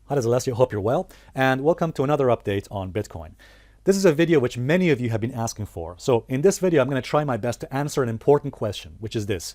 Hi, this is Alessio. Hope you're well, and welcome to another update on Bitcoin. This is a video which many of you have been asking for. So in this video, I'm going to try my best to answer an important question, which is this.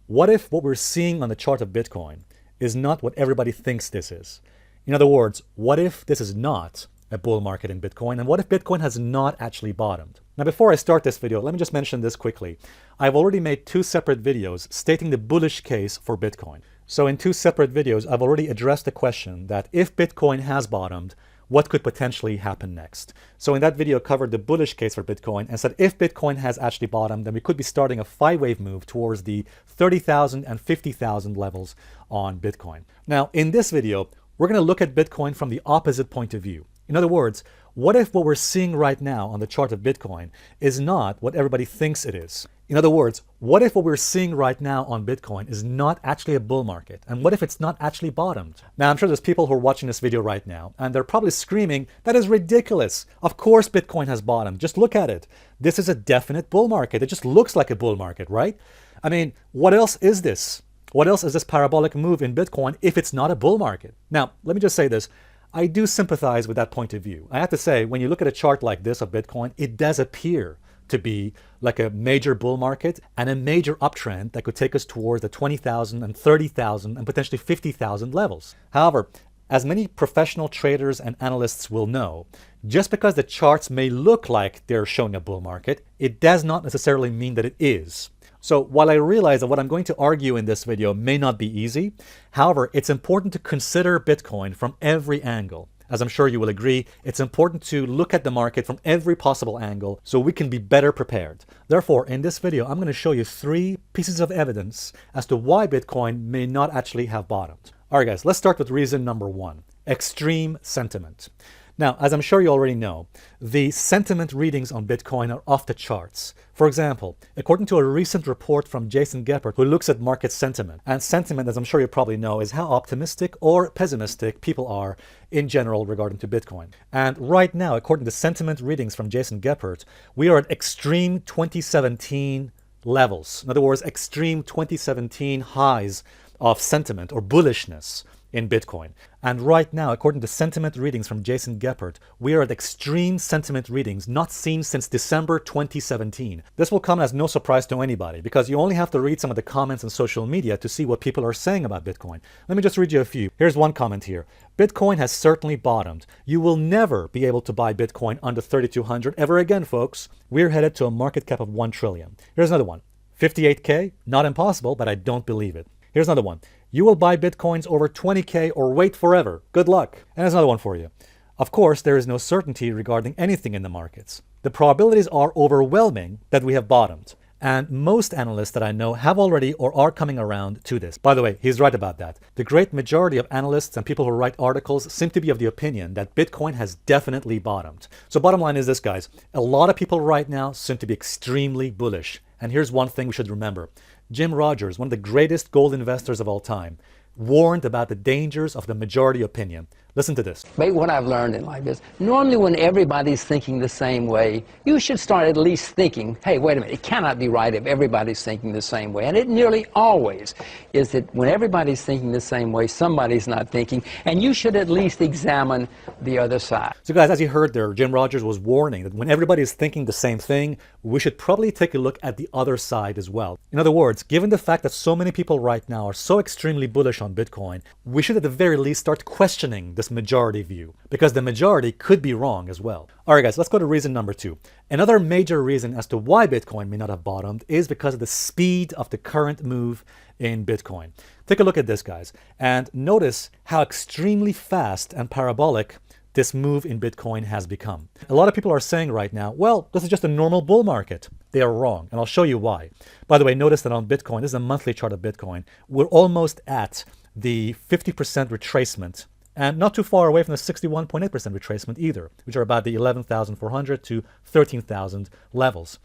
What if what we're seeing on the chart of Bitcoin is not what everybody thinks this is? In other words, what if this is not a bull market in Bitcoin, and what if Bitcoin has not actually bottomed? Now, before I start this video, let me just mention this quickly. I've already made two separate videos stating the bullish case for Bitcoin. So in two separate videos, I've already addressed the question that if Bitcoin has bottomed, what could potentially happen next? So in that video, I covered the bullish case for Bitcoin and said if Bitcoin has actually bottomed, then we could be starting a five-wave move towards the 30,000 and 50,000 levels on Bitcoin. Now, in this video, we're going to look at Bitcoin from the opposite point of view. In other words, what if what we're seeing right now on the chart of Bitcoin is not what everybody thinks it is? In other words, what if what we're seeing right now on Bitcoin is not actually a bull market? And what if it's not actually bottomed? Now, I'm sure there's people who are watching this video right now, and they're probably screaming, that is ridiculous. Of course Bitcoin has bottomed. Just look at it. This is a definite bull market. It just looks like a bull market, right? I mean, what else is this? What else is this parabolic move in Bitcoin if it's not a bull market? Now, let me just say this. I do sympathize with that point of view. I have to say, when you look at a chart like this of Bitcoin, it does appear to be like a major bull market and a major uptrend that could take us towards the 20,000 and 30,000 and potentially 50,000 levels. However, as many professional traders and analysts will know, just because the charts may look like they're showing a bull market, it does not necessarily mean that it is. So while I realize that what I'm going to argue in this video may not be easy, however, it's important to consider Bitcoin from every angle. As I'm sure you will agree, it's important to look at the market from every possible angle so we can be better prepared. Therefore, in this video, I'm going to show you three pieces of evidence as to why Bitcoin may not actually have bottomed. All right, guys, let's start with reason number one, extreme sentiment. Now, as I'm sure you already know, the sentiment readings on Bitcoin are off the charts. For example, according to a recent report from Jason Geppert, who looks at market sentiment, and sentiment, as I'm sure you probably know, is how optimistic or pessimistic people are in general regarding to Bitcoin. And right now, according to sentiment readings from Jason Geppert, we are at extreme 2017 levels. In other words, extreme 2017 highs of sentiment or bullishness in Bitcoin. And right now, according to sentiment readings from Jason Geppert, we are at extreme sentiment readings not seen since December 2017. This will come as no surprise to anybody because you only have to read some of the comments on social media to see what people are saying about Bitcoin. Let me just read you a few. Here's one comment here. Bitcoin has certainly bottomed. You will never be able to buy Bitcoin under 3,200 ever again, folks. We're headed to a market cap of 1 trillion. Here's another one. 58K? Not impossible, but I don't believe it. Here's another one. You will buy Bitcoins over 20K or wait forever. Good luck. And there's another one for you. Of course, there is no certainty regarding anything in the markets. The probabilities are overwhelming that we have bottomed. And most analysts that I know have already or are coming around to this. By the way, he's right about that. The great majority of analysts and people who write articles seem to be of the opinion that Bitcoin has definitely bottomed. So bottom line is this, guys. A lot of people right now seem to be extremely bullish. And here's one thing we should remember. Jim Rogers, one of the greatest gold investors of all time, warned about the dangers of the majority opinion. Listen to this. What I've learned in life is normally when everybody's thinking the same way, you should start at least thinking, hey, wait a minute, it cannot be right if everybody's thinking the same way. And it nearly always is that when everybody's thinking the same way, somebody's not thinking, and you should at least examine the other side. So guys, as you heard there, Jim Rogers was warning that when everybody is thinking the same thing, we should probably take a look at the other side as well. In other words, given the fact that so many people right now are so extremely bullish on Bitcoin, we should at the very least start questioning this majority view, because the majority could be wrong as well. All right, guys, let's go to reason number two. Another major reason as to why Bitcoin may not have bottomed is because of the speed of the current move in Bitcoin. Take a look at this, guys, and notice how extremely fast and parabolic this move in Bitcoin has become. A lot of people are saying right now, well, this is just a normal bull market. They are wrong, and I'll show you why. By the way, notice that on Bitcoin, this is a monthly chart of Bitcoin, we're almost at the 50% retracement, and not too far away from the 61.8% retracement either, which are about the 11,400 to 13,000 levels.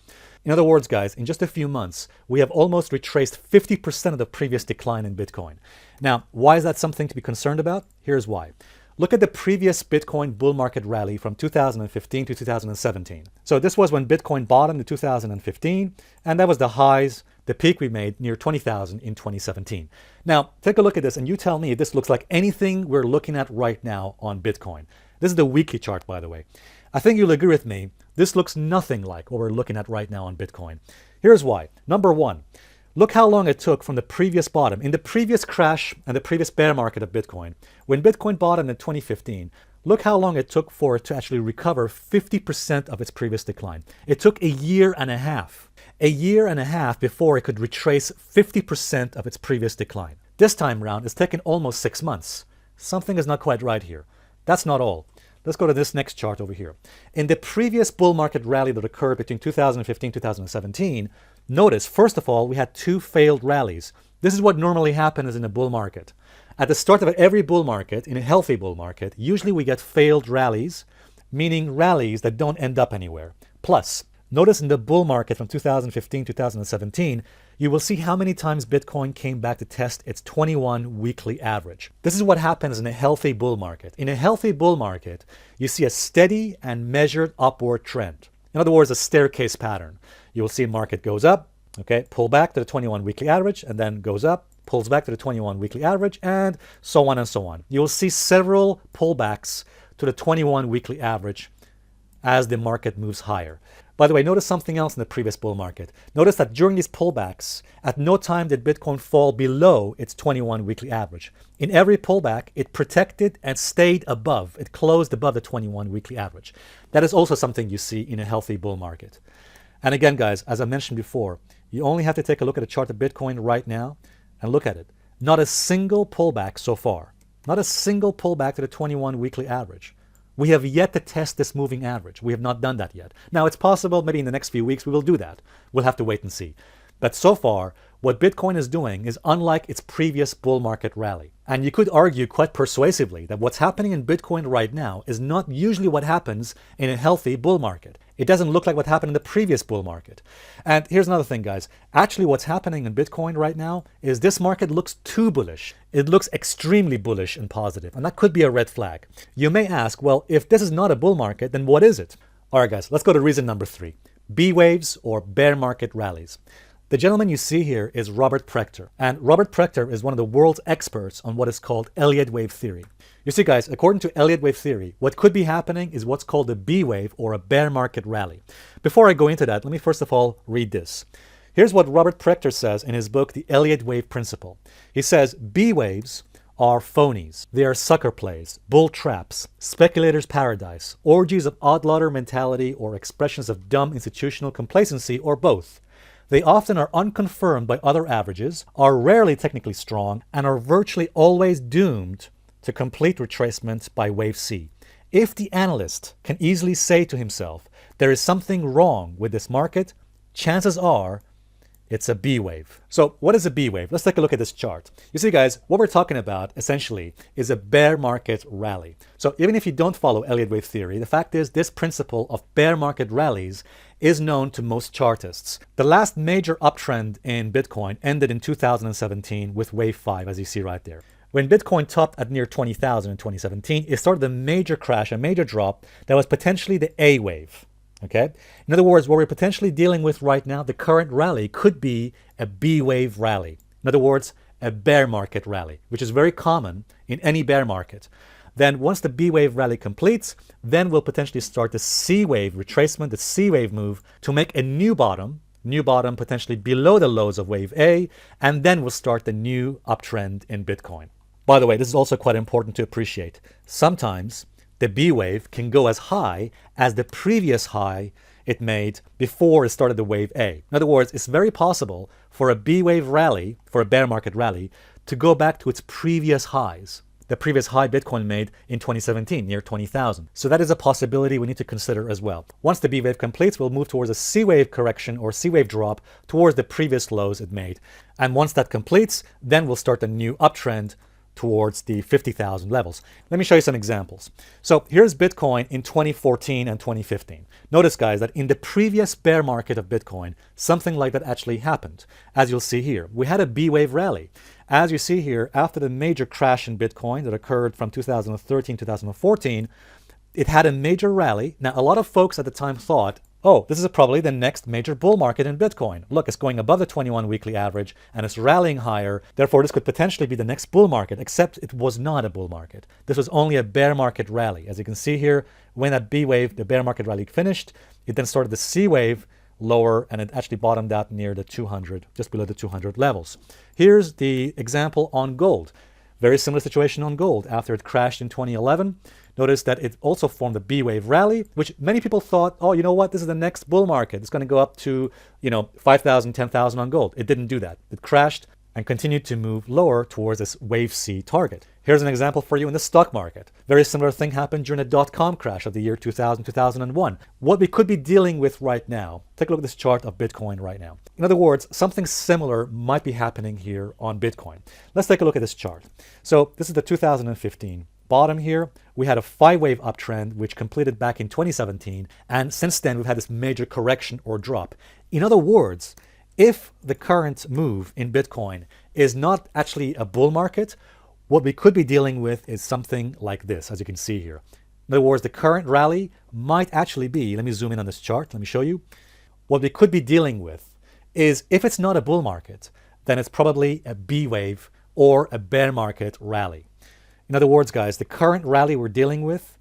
In other words, guys, in just a few months, we have almost retraced 50% of the previous decline in Bitcoin. Now, why is that something to be concerned about? Here's why. Look at the previous Bitcoin bull market rally from 2015 to 2017. So this was when Bitcoin bottomed in 2015, and that was the highs the peak we made near 20,000 in 2017. Now, take a look at this and you tell me if this looks like anything we're looking at right now on Bitcoin. This is the weekly chart, by the way. I think you'll agree with me, this looks nothing like what we're looking at right now on Bitcoin. Here's why. Number one, look how long it took from the previous bottom. In the previous crash and the previous bear market of Bitcoin, when Bitcoin bottomed in 2015, look how long it took for it to actually recover 50% of its previous decline. It took a year and a half. A year and a half before it could retrace 50% of its previous decline. This time round, it's taken almost 6 months. Something is not quite right here. That's not all. Let's go to this next chart over here. In the previous bull market rally that occurred between 2015 and 2017, notice, first of all, we had 2 failed rallies. This is what normally happens in a bull market. At the start of every bull market, in a healthy bull market, usually we get failed rallies, meaning rallies that don't end up anywhere. Plus, notice in the bull market from 2015 to 2017, you will see how many times Bitcoin came back to test its 21 weekly average. This is what happens in a healthy bull market. In a healthy bull market, you see a steady and measured upward trend. In other words, a staircase pattern. You will see a market goes up, okay, pull back to the 21 weekly average, and then goes up, pulls back to the 21 weekly average, and so on and so on. You will see several pullbacks to the 21 weekly average as the market moves higher. By the way, notice something else in the previous bull market. Notice that during these pullbacks, at no time did Bitcoin fall below its 21 weekly average. In every pullback, it protected and stayed above. It closed above the 21 weekly average. That is also something you see in a healthy bull market. And again, guys, as I mentioned before, you only have to take a look at a chart of Bitcoin right now and look at it. Not a single pullback so far. Not a single pullback to the 21 weekly average. We have yet to test this moving average. We have not done that yet. Now, it's possible maybe in the next few weeks we will do that. We'll have to wait and see. But so far, what Bitcoin is doing is unlike its previous bull market rally. And you could argue quite persuasively that what's happening in Bitcoin right now is not usually what happens in a healthy bull market. It doesn't look like what happened in the previous bull market. And here's another thing, guys. Actually, what's happening in Bitcoin right now is this market looks too bullish. It looks extremely bullish and positive, and that could be a red flag. You may ask, well, if this is not a bull market, then what is it? All right, guys, let's go to reason number 3. B waves or bear market rallies. The gentleman you see here is Robert Prechter, and Robert Prechter is one of the world's experts on what is called Elliott wave theory. You see, guys, according to Elliott wave theory, what could be happening is what's called a B wave or a bear market rally. Before I go into that, let me first of all read this. Here's what Robert Prechter says in his book, The Elliott Wave Principle. He says, B waves are phonies. They are sucker plays, bull traps, speculators' paradise, orgies of oddlotter mentality, or expressions of dumb institutional complacency, or both. They often are unconfirmed by other averages, are rarely technically strong, and are virtually always doomed to complete retracement by wave C. If the analyst can easily say to himself, there is something wrong with this market, chances are it's a B wave. So what is a B wave? Let's take a look at this chart. You see, guys, what we're talking about essentially is a bear market rally. So even if you don't follow Elliott wave theory, the fact is this principle of bear market rallies is known to most chartists. The last major uptrend in Bitcoin ended in 2017 with wave 5, as you see right there. When Bitcoin topped at near 20,000 in 2017, it started a major crash, a major drop that was potentially the A wave. Okay? In other words, what we're potentially dealing with right now, the current rally could be a B wave rally. In other words, a bear market rally, which is very common in any bear market. Then once the B wave rally completes, then we'll potentially start the C wave retracement, the C wave move to make a new bottom potentially below the lows of wave A, and then we'll start the new uptrend in Bitcoin. By the way, this is also quite important to appreciate. Sometimes the B wave can go as high as the previous high it made before it started the wave A. In other words, it's very possible for a B wave rally, for a bear market rally, to go back to its previous highs. The previous high Bitcoin made in 2017, near 20,000. So that is a possibility we need to consider as well. Once the B wave completes, we'll move towards a C wave correction or C wave drop towards the previous lows it made. And once that completes, then we'll start a new uptrend towards the 50,000 levels. Let me show you some examples. So here's Bitcoin in 2014 and 2015. Notice, guys, that in the previous bear market of Bitcoin, something like that actually happened. As you'll see here, we had a B wave rally. As you see here, after the major crash in Bitcoin that occurred from 2013 to 2014, it had a major rally. Now, a lot of folks at the time thought, oh, this is probably the next major bull market in Bitcoin. Look, it's going above the 21 weekly average and it's rallying higher. Therefore, this could potentially be the next bull market, except it was not a bull market. This was only a bear market rally. As you can see here, when that B wave, the bear market rally finished, it then started the C wave lower and it actually bottomed out near the 200, just below the 200 levels. Here's the example on gold. Very similar situation on gold. After it crashed in 2011, notice that it also formed a B wave rally, which many people thought, oh, you know what, this is the next bull market. It's going to go up to, 5,000, 10,000 on gold. It didn't do that. It crashed and continued to move lower towards this wave C target. Here's an example for you in the stock market. Very similar thing happened during the dot-com crash of the year 2000, 2001. What we could be dealing with right now, take a look at this chart of Bitcoin right now. In other words, something similar might be happening here on Bitcoin. Let's take a look at this chart. So this is the 2015 bottom here. We had a 5-wave uptrend, which completed back in 2017. And since then, we've had this major correction or drop. In other words, if the current move in Bitcoin is not actually a bull market, what we could be dealing with is something like this, as you can see here. In other words, the current rally might actually be, let me zoom in on this chart, let me show you. What we could be dealing with is, if it's not a bull market, then it's probably a B wave or a bear market rally. In other words, guys, the current rally we're dealing with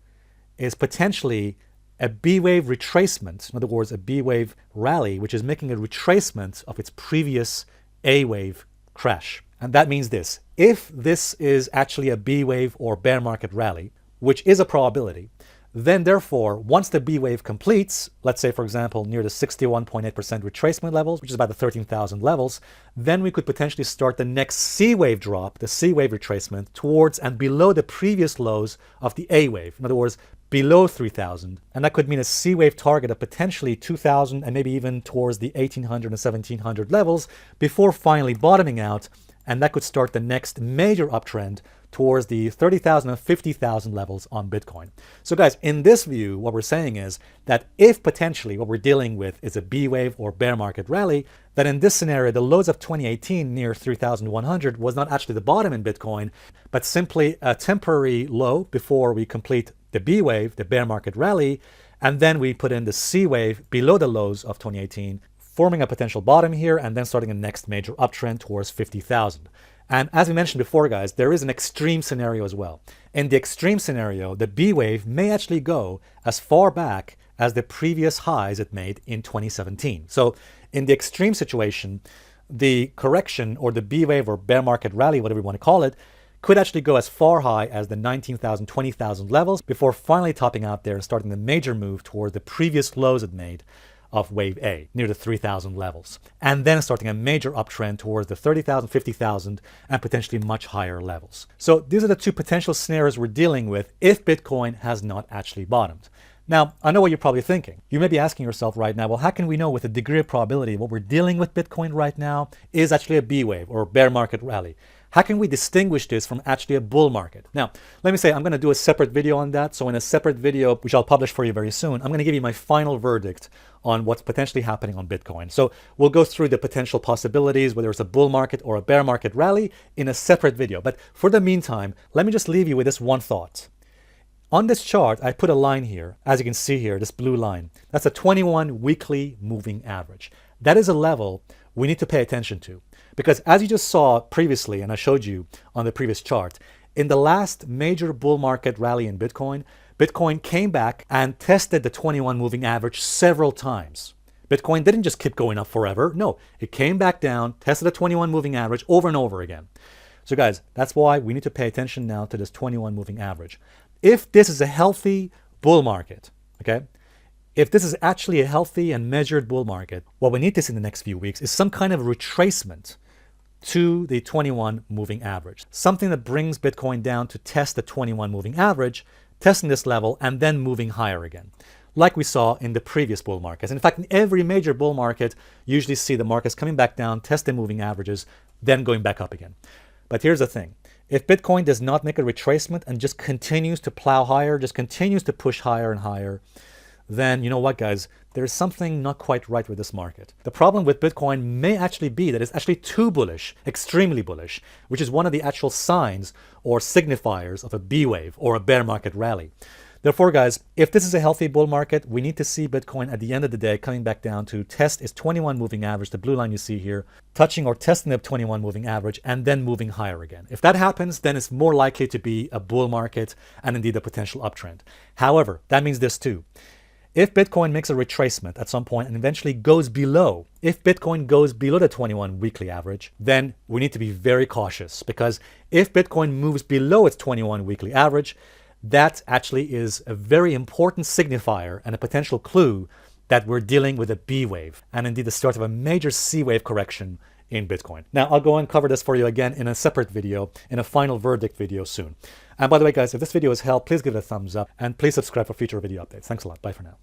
is potentially a B wave retracement. In other words, a B wave rally, which is making a retracement of its previous A wave crash. And that means this: if this is actually a B wave or bear market rally, which is a probability, then therefore, once the B wave completes, let's say, for example, near the 61.8% retracement levels, which is about the 13,000 levels, then we could potentially start the next C wave drop, the C wave retracement, towards and below the previous lows of the A wave. In other words, below 3,000. And that could mean a C wave target of potentially 2,000 and maybe even towards the 1,800 and 1,700 levels before finally bottoming out. And that could start the next major uptrend towards the 30,000 and 50,000 levels on Bitcoin. So guys, in this view, what we're saying is that if potentially what we're dealing with is a B wave or bear market rally, then in this scenario, the lows of 2018 near 3,100 was not actually the bottom in Bitcoin, but simply a temporary low before we complete the B wave, the bear market rally, and then we put in the C wave below the lows of 2018, forming a potential bottom here, and then starting a next major uptrend towards 50,000. And as we mentioned before, guys, there is an extreme scenario as well. In the extreme scenario, the B wave may actually go as far back as the previous highs it made in 2017. So in the extreme situation, the correction or the B wave or bear market rally, whatever you want to call it, could actually go as far high as the 19,000, 20,000 levels before finally topping out there and starting the major move towards the previous lows it made of wave A, near the 3,000 levels, and then starting a major uptrend towards the 30,000, 50,000, and potentially much higher levels. So these are the two potential scenarios we're dealing with if Bitcoin has not actually bottomed. Now, I know what you're probably thinking. You may be asking yourself right now, well, how can we know with a degree of probability what we're dealing with Bitcoin right now is actually a B wave or bear market rally? How can we distinguish this from actually a bull market? Now, let me say I'm going to do a separate video on that. So in a separate video, which I'll publish for you very soon, I'm going to give you my final verdict on what's potentially happening on Bitcoin. So we'll go through the potential possibilities, whether it's a bull market or a bear market rally, in a separate video. But for the meantime, let me just leave you with this one thought. On this chart, I put a line here, as you can see here, this blue line. That's a 21 weekly moving average. That is a level we need to pay attention to. Because as you just saw previously, and I showed you on the previous chart, in the last major bull market rally in Bitcoin, Bitcoin came back and tested the 21 moving average several times. Bitcoin didn't just keep going up forever. No, it came back down, tested the 21 moving average over and over again. So guys, that's why we need to pay attention now to this 21 moving average. If this is a healthy bull market, okay, if this is actually a healthy and measured bull market, what we need to see in the next few weeks is some kind of retracement to the 21 moving average. Something that brings Bitcoin down to test the 21 moving average, testing this level, and then moving higher again, like we saw in the previous bull markets. In fact, in every major bull market, you usually see the markets coming back down, testing moving averages, then going back up again. But here's the thing. If Bitcoin does not make a retracement and just continues to plow higher, just continues to push higher and higher, then you know what, guys, there's something not quite right with this market. The problem with Bitcoin may actually be that it's actually too bullish, extremely bullish, which is one of the actual signs or signifiers of a B wave or a bear market rally. Therefore, guys, if this is a healthy bull market, we need to see Bitcoin at the end of the day coming back down to test its 21 moving average, the blue line you see here, touching or testing the 21 moving average, and then moving higher again. If that happens, then it's more likely to be a bull market and indeed a potential uptrend. However, that means this too. If Bitcoin makes a retracement at some point and eventually goes below, if Bitcoin goes below the 21 weekly average, then we need to be very cautious, because if Bitcoin moves below its 21 weekly average, that actually is a very important signifier and a potential clue that we're dealing with a B wave and indeed the start of a major C wave correction in Bitcoin. Now, I'll go and cover this for you again in a separate video, in a final verdict video soon. And by the way, guys, if this video has helped, please give it a thumbs up and please subscribe for future video updates. Thanks a lot. Bye for now.